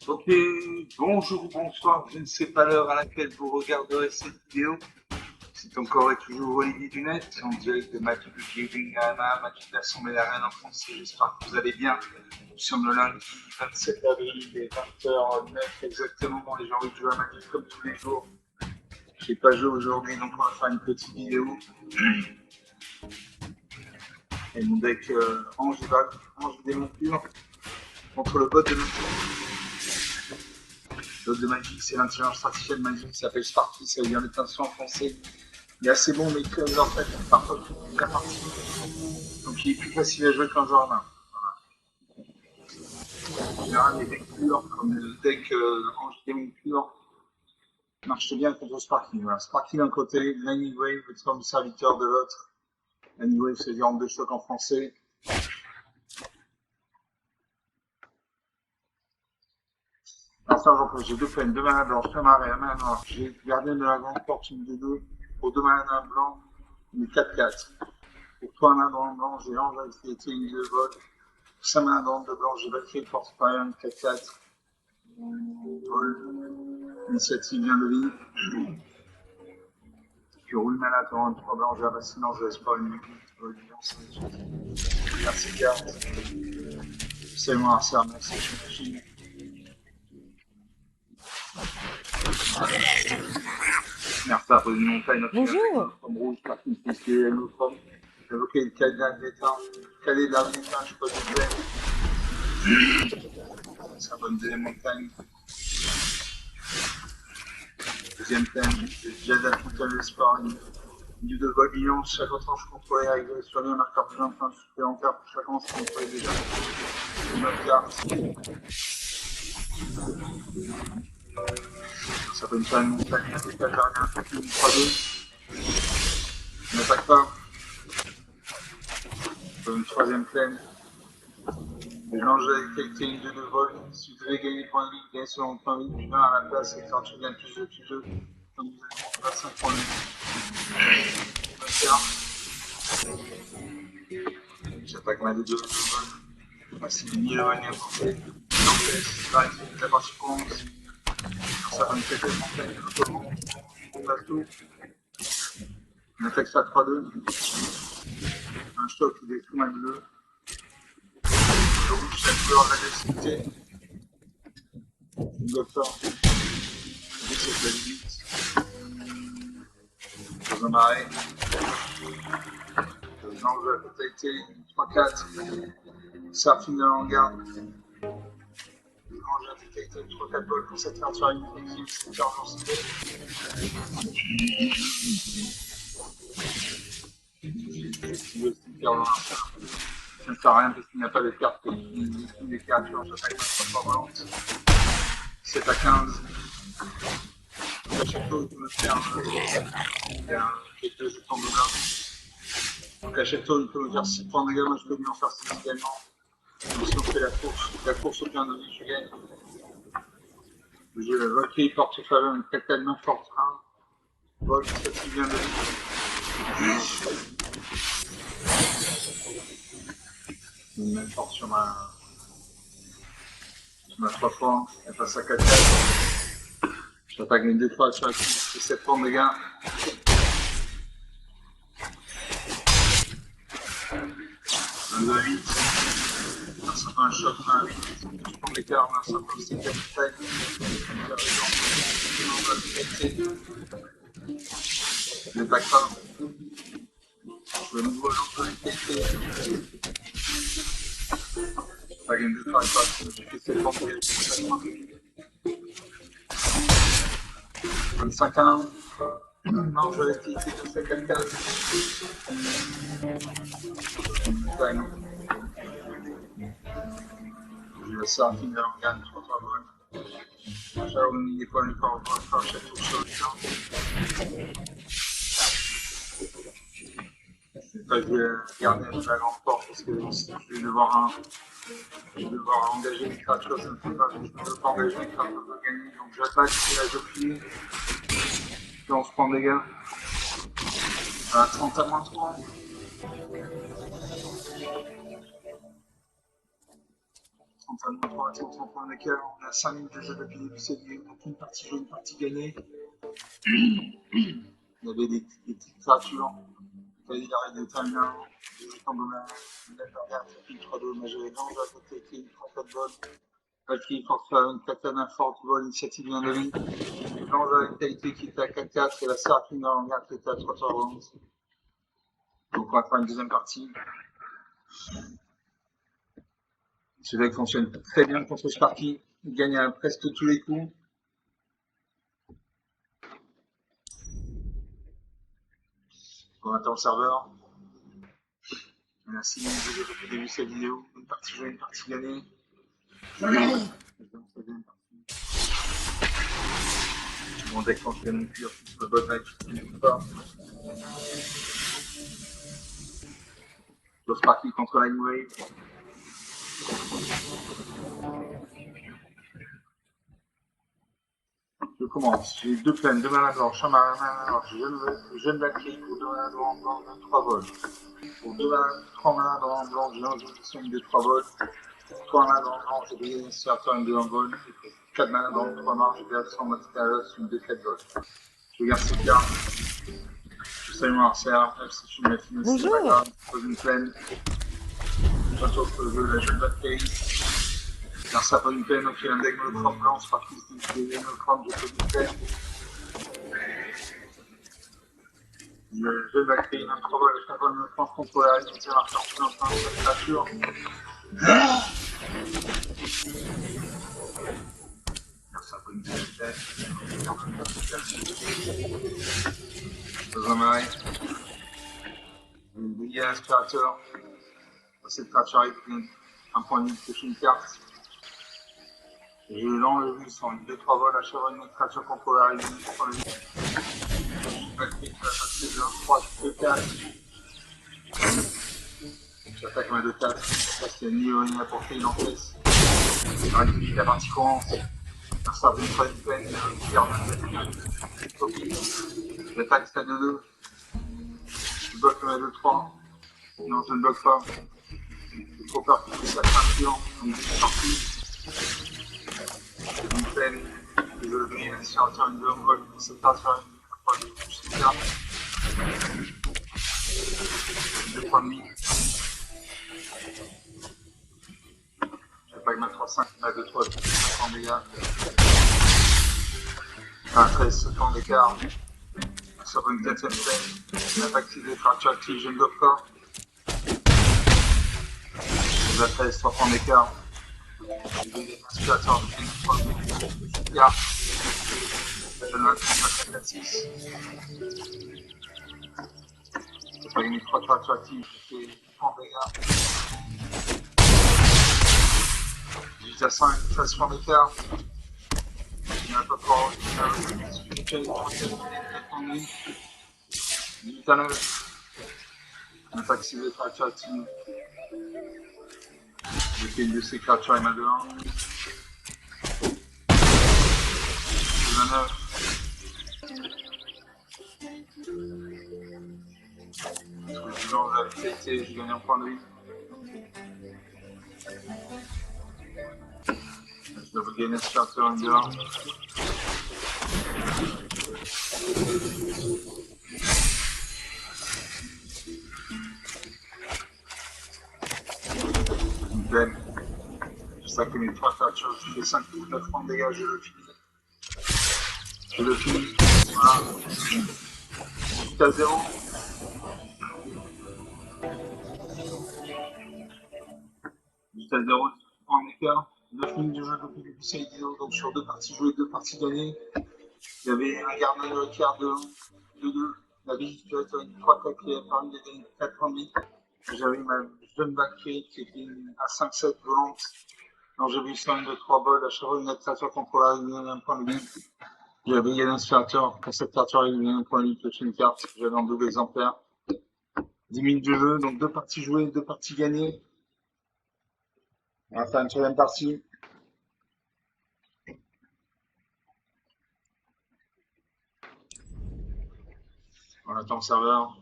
Ok, bonjour, bonsoir, je ne sais pas l'heure à laquelle vous regarderez cette vidéo. C'est encore et toujours Olivier Dunette, en direct de Mathieu de Gaming à Anaheim, Mathieu de l'Assemblée d'Arène en français. J'espère que vous allez bien. Nous sommes le lundi 27 avril, il est 20h09 exactement, et j'ai envie de jouer à Mathieu comme tous les jours. Je n'ai pas joué aujourd'hui, donc on va faire une petite vidéo. Et mon deck Ange démon pur contre le bot de L'autre de Magic, c'est l'intelligence artificielle Magic qui s'appelle Sparky, ça veut dire l'étincelant en français. Il est assez bon, mais très en fait, parfois toute la partie. Donc il est plus facile à jouer qu'un joueur main. En général, les decks purs, comme le deck Ange Démon pur, marchent bien contre Sparky. Voilà. Sparky d'un côté, Lightning Wave, comme serviteur de l'autre. Lightning Wave, c'est dire de choc en français. L'instant, j'ai deux peines, deux manas blanches, un marais, un mana noir. J'ai gardien de la grande porte, une de deux. Pour deux manas blancs, une 4-4. Pour toi, un main blanc, j'ai Ange qui était une de vol. 5 mains de blanc, j'ai battu le porte par un 4-4. Vol. Initiative vient de vie. Je roule mana, torrent, 3 blancs, j'ai abassé, non, je laisse pas une regarde ces cartes. C'est moi, c'est un c'est machine. Merci à une montagne, Bonjour. comme rouge, partie de pisquet, l'autre homme. J'évoquais le cadet d'état, cadet de la montagne, je sais pas d'où c'est. Ça bonne des montagnes. Deuxième thème, j'aide à tout le sport. Du de vol bilan, chaque tranche contrôlée avec sur lui un marqueur plus d'un supplémentaire pour chaque tranche contrôlée déjà. Une autre carte. Ça peut me faire une montagne, un décalage arrière, une 3-2. Je n'attaque pas. Une troisième plaine. Mélange avec quelques lignes de vol. Si vous devez gagner point de vie, gagnez selon point de vie, 1 à la place, et quand tu gagnes plus de plus 2, donc vous allez monter à 5 points de vie. J'attaque ma D2 de vol. Voici les 1000 éloignés à portée. C'est pareil, c'est la partie commence. Ça va me péter le montagne, comment on va tout. On attaque ça 3-2. Un stock qui détruit ma bleue. Le rouge, c'est la couleur de l'agressivité. Une docteur. C'est la limite. Dans un marais. L'ange de la totalité. 3-4. Surfing de l'hangar. L'ange de la totalité. 3-4 balles pour cette carte sur une équipe. C'est une carte lancée. Ça ne sert à rien parce qu'il n'y a pas de carte qui des créatures. J'attaque pas volante. 7 à 15. À chaque fois, il peut me faire quelques jetons de blanc. Donc à chaque fois, il peut me faire 6 points de dégâts. Moi, je peux lui en faire 6 également. Donc si on fait la course au plein de vie, je gagne. J'ai le Valkyrie porte faveur, une tête main forte 1. Vol, ça qui vient de vie. Une main forte sur ma 3 fois. Elle passe à 4-4. Je t'attaque une 2 fois sur la coupe, c'est 7 points de dégâts. Un 2-8. Ça fait un choc, un 8. Je prends l'écart, ça fait aussi 4 tailles. Je n'attaque pas. Je vais me voir dans les qualités. Pas game de travail, j'ai fait 7 points de dégâts. 25 à 1. Non, je vais essayer de faire quelqu'un. Je vais ça, finir en gagne 3 balles. Shaolin n'est pas une fois encore faire chaque tour sur le champ. Je vais garder la grande porte parce que je vais devoir engager les créatures, ça ne peut pas, je ne peux pas engager les créatures pour gagner. Donc j'attaque, c'est la Joffrey. Puis on se prend des gars. 30 à moins 3. 33 à 33 points d'écart. On a 5 minutes de jeu depuis le début, c'est donc une partie jouée, une partie gagnée. Il y avait des petites créatures. Il arrête de timer. J'ai tombé la dernière, c'est une 3-2, mais j'avais dans la côté qui est une 34 vol. Valkyrie force faire une katana forte vol, initiative bien avis. Dans la qualité qui était à 4-4 et la Seraphine dans l'angare qui était à 3-11. Donc on va faire une deuxième partie. Ce deck fonctionne très bien contre Sparky. Il gagne à presque tous les coups. On attend le serveur. On a 6 minutes de jeu depuis le début de cette vidéo. Une partie jouée, une partie gagnée. Mon deck fonctionne pur. Le bot match, il ne pas. Le Sparky contre Line Wave. Je commence. J'ai deux plaines, deux manas blanches, un mana blanche, jeune Valkyrie pour deux manas blancs, 3 vols. Pour 3 manas blancs, j'ai une position de 3 vols. 3 manas blancs, j'ai des initiateurs une 2 en vol. 4 manas blancs, 3 marges, j'ai des sans matériel, une 2 4 vols. Je regarde cette carte. Je salue mon arcère, même si je suis une machine, c'est pas grave. Je pose une plaine. Je retourne sur le jeu de la jeune Valkyrie. Car ça pose une plaine, donc il y a un deck monochrome blanc, c'est parti, c'est une monochrome, je pose une plaine. Le jeu va créer une intro avec la bonne France contre la ligne, c'est marqué en train de cette créature. Ça peut une vitesse. Dans un marais. Il y a un aspirateur. Cette créature avec un point de vue de une carte. Je l'enlève sur une 2-3 vols à chaque fois une autre créature contre la ligne. Je vais créer la partie de 3, 2-4. J'attaque ma 2-4. Ça c'est ni une à portée, il encaisse. Il récupère la partie courante. Ça fait une fois une peine, il garde j'attaque stade 2. Je bloque le 2-3. Non, je ne bloque pas. J'ai trop peur qu'il fasse la créature. Donc j'ai sorti. Une peine. Je vais sortir une 2 en vol. C'est pas faire une 3 2 points de vie. J'attaque ma 3-5, ma 2-3, 50 dégâts. Un 13, 70 d'écart. Ça va une 4ème peine. L'attaque c'est des créatures actives, je ne bloque pas. La 13, 30 d'écart. Je vais des aspirateurs, je fais une 3 d'écart. Je note 4-6. Je vais une 3 créatures actives, je fais 30 dégâts. 18 à 5, 13 points d'écart. Il n'y a pas fort. 18 à 9. Attaque c'est des créatures actives. J'ai fait une de ces créatures et ma 2-1. 19. Dans la vitalité, je gagne un point de vie. Je dois gagner ce créature une 2-1. Une peine. Je sais que mes 3 créatures, je fais 5 coups, 9 points de dégâts, je le finis. Je le finis. Voilà. 8 à 0. À 0 en écart. 9 minutes de jeu depuis le début de cette vidéo, donc sur 2 parties jouées, 2 parties gagnées. Il y avait un gardien de l'écart de 2. La visite qui a été une 3-4 qui a permis de gagner 4 points de vie. J'avais ma jeune Valkyrie qui était à 5-7 volante. Donc j'ai vu 5 de 3 balles à chaque fois une créature contre la ligne, un point de vie. J'avais gagné un aspirateur. Pour cette créature, il y avait un point de vie, c'est une carte. J'avais en double exemplaire. 10 minutes de jeu, donc 2 parties jouées, 2 parties gagnées. On va faire une troisième partie. On attend le serveur.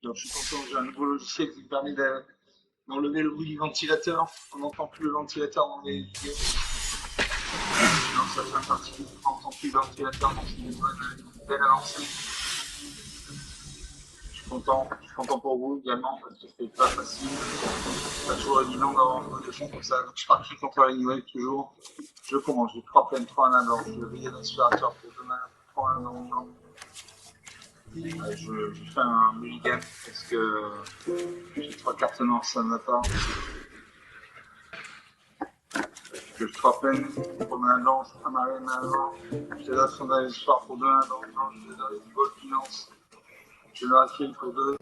Donc je suis content, j'ai un nouveau logiciel qui me permet d'enlever le bruit du ventilateur. On n'entend plus le ventilateur dans les vidéos. Donc ça fait un partie du on n'entend plus le ventilateur, donc c'est une belle avancée. Je suis content pour vous également parce que c'est pas facile. C'est pas toujours évident d'avoir un peu de fond comme ça. Donc je pars contre la ligne wave toujours. Je commence, j'ai 3 pleines, 3 en blanc. Je vais l'aspirateur pour demain, 3 en blanc. Je fais un mulligan parce que j'ai 3 cartes noires, ça ne va pas. Je 3 pleines pour main blanche, un marin, main blanc. Je la son d'espoir pour 2 main blanc, je vais dans les vols finance. Je la rafile pour 2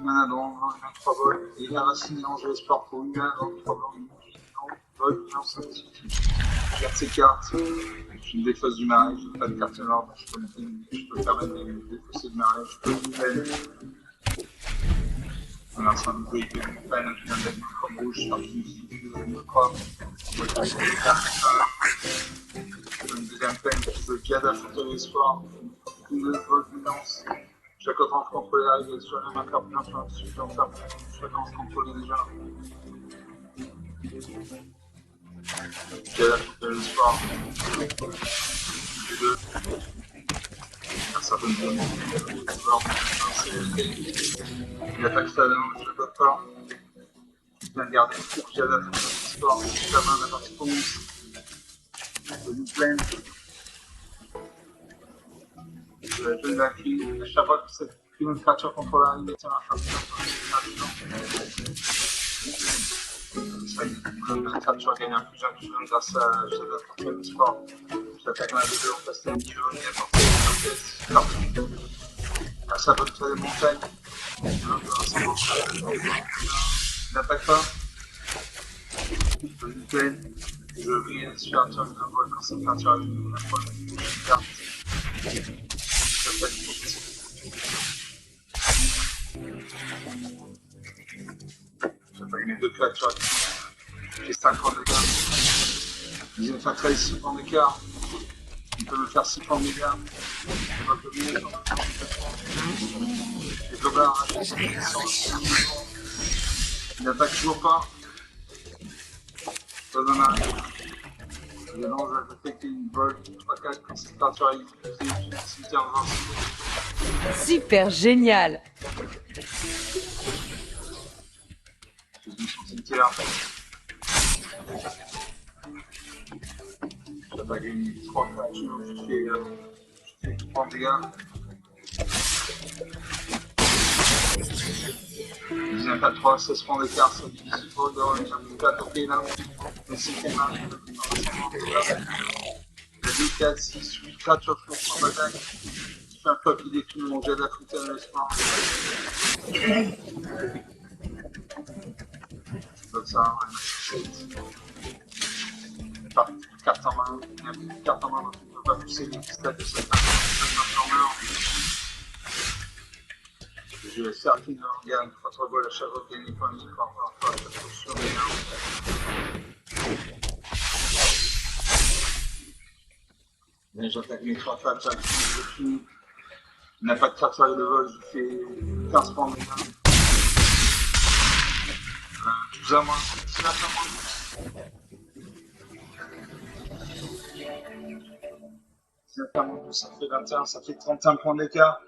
main blanc, 3 vols. Et la racine mélange l'espoir pour 1 main blanc, 3 blancs, 1 vol finance. Je garde ces cartes. Je me défausse du marais, je n'ai pas de carte noire, je peux permettre de me défausser du marais, je peux me peine. Voilà, c'est un nouveau IP de mon peine, je viens d'être comme rouge, je suis parti ici, je vais me croire. Je peux une deuxième peine, je peux Gada Fauteuil Espoir, une vol finance. Chaque autre entre contre les règles, sur la main carte plein, sur la suite, en faire, chacun se contrôle déjà. Gada Fauteuil Espoir, les deux. Ça donne il attaque ça, je ne bloque pas. Je viens de garder le cours, j'ai la fin de l'histoire, la main, la partie commence. Je lui plains. Je donne la clé. À chaque fois que cette une créature contrôle la ligne, tient la fin de ça y est, la créature gagne un plus jeune grâce à la partie de sport. J'attaque un des deux, on passe un niveau, il y a porté une pièce. À sa bonne des montagnes. Il n'attaque pas. Je lui plains. Je brille l'aspirateur de vol quand cette créature a une carte. J'attaque mes deux créatures. J'ai 5 points d'écart. Il vient faire 6 points d'écart. Il peut me faire 6 points d'écart. Je vais pas mieux. Les gobelins il n'attaque toujours pas. Je donne un arrêt. Je lance, je fais une vol, 3-4 quand cette créature est utilisée, je suis cimetière en Super génial. je suis sur cimetière. J'attaque une 3 créatures, je fais 3 dégâts. Il vient à 3, 16 points d'écart, c'est difficile pour eux de revenir. Il peut attaquer là, mais c'est qu'il y en a. Il y a 2, 4, 6, 8 créatures en bataille. Il fait un flop, il détruit mon jet d'Afrique à l'espoir. Comme ça, carte en main, il y a une carte en main, donc il ne peut pas pousser les stats de cette carte en main. Je vais faire qu'il gagne 3 balles à chaque fois qu'il y a une fois, encore une fois, je trouve sur les mains. J'attaque mes 3 femmes, je finis. Il n'a pas de carte de vol, je fais 15 points de gain. 12 à moins, 19 à moins. 19 à moins, ça fait 21, ça fait 31 points d'écart.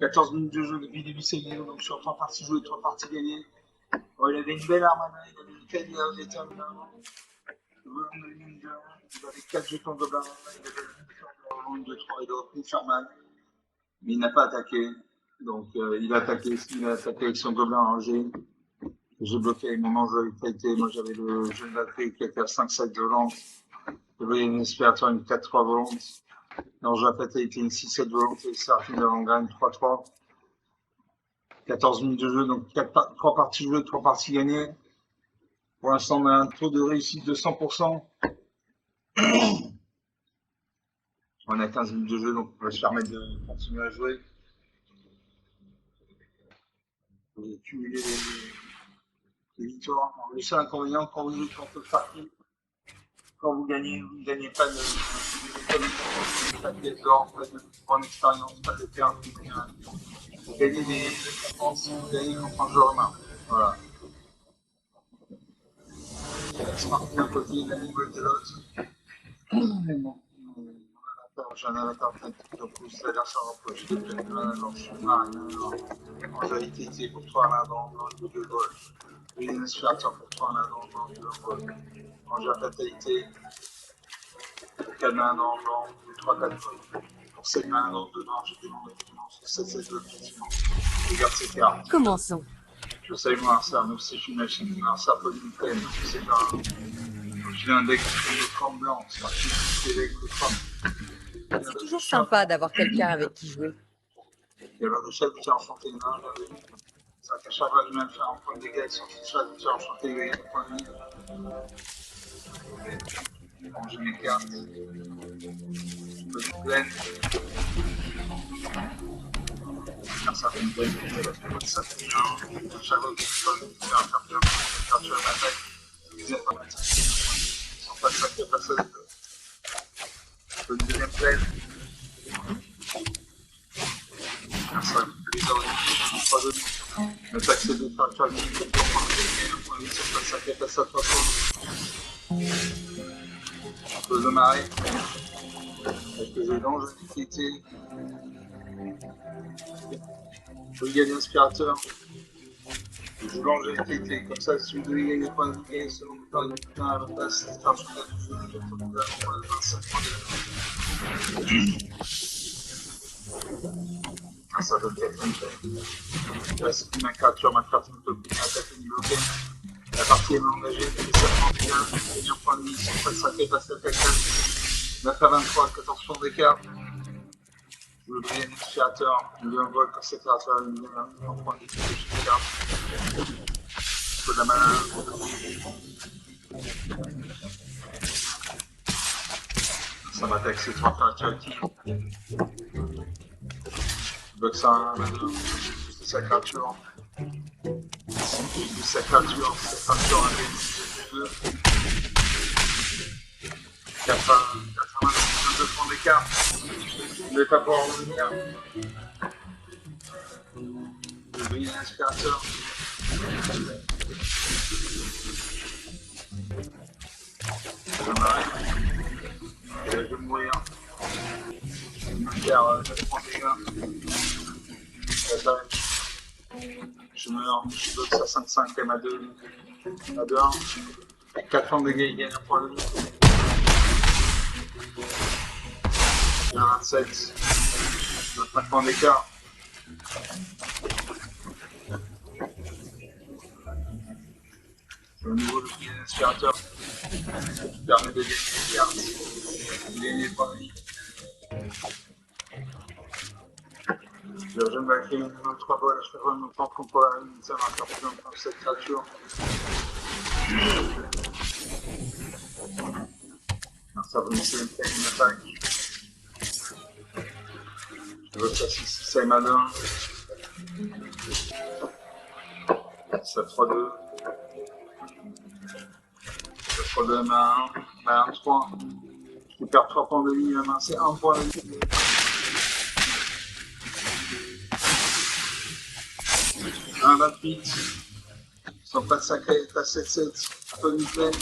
14 minutes de jeu depuis le début, c'est gagné, donc sur 3 parties jouées, 3 parties gagnées. Bon, il avait une belle arme, il avait une caille, il était un blanc. Il avait 4 jetons de blanc, il avait une 2, 3, il aurait pu faire mal. Mais il n'a pas attaqué. Donc il a attaqué avec son gobelin rangé. J'ai bloqué avec mon ange de vitalité. Moi j'avais le jeune batterie qui était à 5-7 volante. J'avais une aspirateur, une 4-3 volante. L'ange de la fatalité, une 6-7 volante. Et Seraphine de l'Angrin, une 3-3. 14 minutes de jeu, donc 3 parties jouées, 3 parties gagnées. Pour l'instant, on a un taux de réussite de 100%. On a 15 minutes de jeu, donc on va se permettre de continuer à jouer. Vous allez cumuler les victoires. Le seul inconvénient, quand vous jouez contre le parti, quand vous gagnez pas de pièces d'or, pas de bonne expérience, pas de terrain. Vous gagnez des récompenses, vous gagnez contre un joueur humain. Voilà. se marque d'un côté, la ligne de l'autre. Mais bon, j'ai un avatar tactique, donc c'est-à-dire ça rapproche de plein de main, alors je suis marine, en réalité, pour toi, là, dans le jeu de vol. Oui, un aspirateur pour toi, là, dans le jeu de vol. Quand j'ai la fatalité, pour 4 mains dans 3-4 vols. Pour 7 mains dedans, j'ai demandé effectivement sur 7 vols, effectivement. Regarde ces cartes. Commençons. Je sais, moi, ça, même si je suis machine, ça peut nous peine, c'est pas. J'ai un deck de forme blanche, c'est avec le forme. C'est toujours sympa d'avoir quelqu'un avec qui jouer. Il y avait des chefs qui ont enchanté une main, ça qu'à chaque fois que je viens de faire un point de dégâts sur ces chefs qui ont enchanté un point de vie. Bon, j'ai mes cartes. Je peux une plaine. Car ça fait une plaine, ça fait un. Chaque fois que je peux faire un carton, quand tu as l'attaque, ils n'aiment pas mettre. Ils sont pas de sacrés passages. Je peux une deuxième plaine. Ça, les autres, je ne pas donné. L'attaque, c'est de faire le micro pour prendre les points de vie sur le sacré passage à 3 fois. Je peux démarrer. Parce que j'ai longévité. Je vais gagner aspirateur. Je joue longévité. Comme ça, si vous devez gagner des points de vie, selon le temps de putain à la place, c'est un truc de jeu. Je vais prendre 25 points de vie. Ah, ça donne 4 points. Là, c'est ma créature ne peut plus attaquer ni bloquer. La partie est engagée, mais ça prend bien. Gagner un point de vie, si on fait sacré passer à quelqu'un. 9 à 23, 14 points d'écart. Je veux gagner un aspirateur, je veux un vol quand c'est créateur, je veux un point de vie, je garde. Je peux de la malin. Ça m'attaque ces 3 créatures qui. Je bloque ça un c'est sa créature. C'est sa créature, sa créature un des 2. 82 points d'écart. Je ne vais pas pouvoir revenir. Je vais briller l'aspirateur. Je m'arrête. Je vais mourir. Je vais me faire 9 points de dégâts. J'attaque. Je meurs. Je bloque ça 5-5 quand même à 2. À 2-1. 4 points de dégâts, il gagne un point de vie. J'ai un 27. 5 points d'écart. J'ai au niveau de l'aspirateur qui permet de gagner des cartes, de gagner des points de vie. Je me vais créer une 23 balles, je fais vraiment temps qu'on peut la ligne, ça marque un peu comme cette créature. Non, ça va me laisser une attaque. Je veux ça 6, ça est malin. Ça 3-2. Ça 3-2 main 1, main 3. Je perds 3 points de vie, la main c'est 1 point de vie. 1,28. Sans pas de sacré, t'as 7-7. Peu de plaine.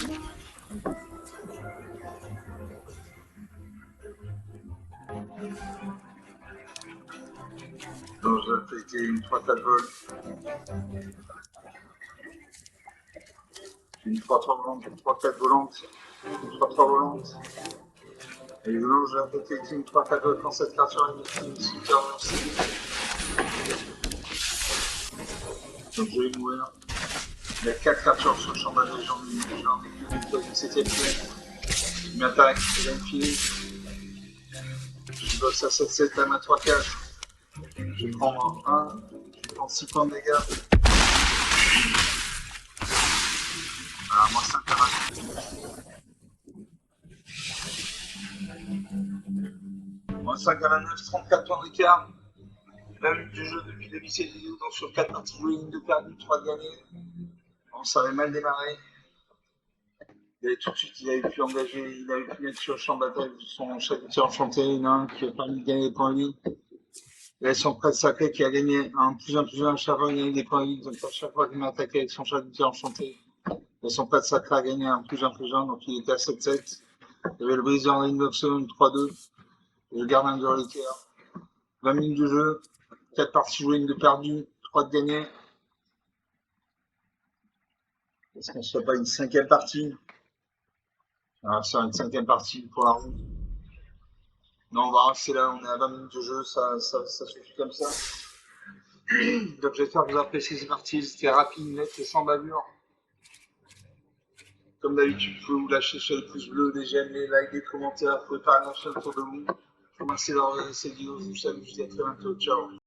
Donc j'ai attaqué une 3-4 vols. Une 3-3 volante, une 3-4 volante. Une 3-3 volante. Et donc j'ai attaqué une 3-4 vols quand cette créature est une super lancée. Donc je vais mourir. Il y a 4 créatures sur le champ bataille, j'en ai une 7ème plaine. Je m'attaque, je vais me filer. Je bosse à 7-7, à ma 3-4. Je prends 1, je prends 6 points de dégâts. Voilà, moi 5 à 29. Moi 5 à 29, 34 points d'écart. La lutte du jeu depuis le début de cette vidéo, donc sur 4 parties jouées, une de perdue, 3 de gagnées. Bon, ça avait mal démarré. Il avait tout de suite, il avait pu engager, il avait pu mettre sur le champ de bataille son chapitre enchanté, il y en a un qui a permis de gagner des points de vie. Il y a son prêtre sacré qui a gagné un plus un à chaque fois, il a gagné des points de vie, donc à chaque fois qu'il m'a attaqué avec son chapitre enchanté, Et son pas de sacré a gagné un plus 1 plus 1, donc il était à 7-7. Il y avait le briseur en ligne d'option, 3-2. Et le gardien de reliquaire. 20 minutes de jeu, 4 parties jouées, une de perdue, 3 de gagnées. Est-ce qu'on ne se fait pas une 5e partie? On va faire une 5e partie pour la route. Non, on va rester là, on est à 20 minutes de jeu, ça suffit comme ça. Donc j'espère que vous appréciez ces parties, c'était rapide, net et sans bavure. Comme d'habitude, vous pouvez vous lâcher sur les pouces bleus, des j'aime, des likes, des commentaires, vous pouvez parler sur autour de vous. Je vous remercie d'avoir regardé cette vidéo, je vous salue, je vous dis à très bientôt, ciao.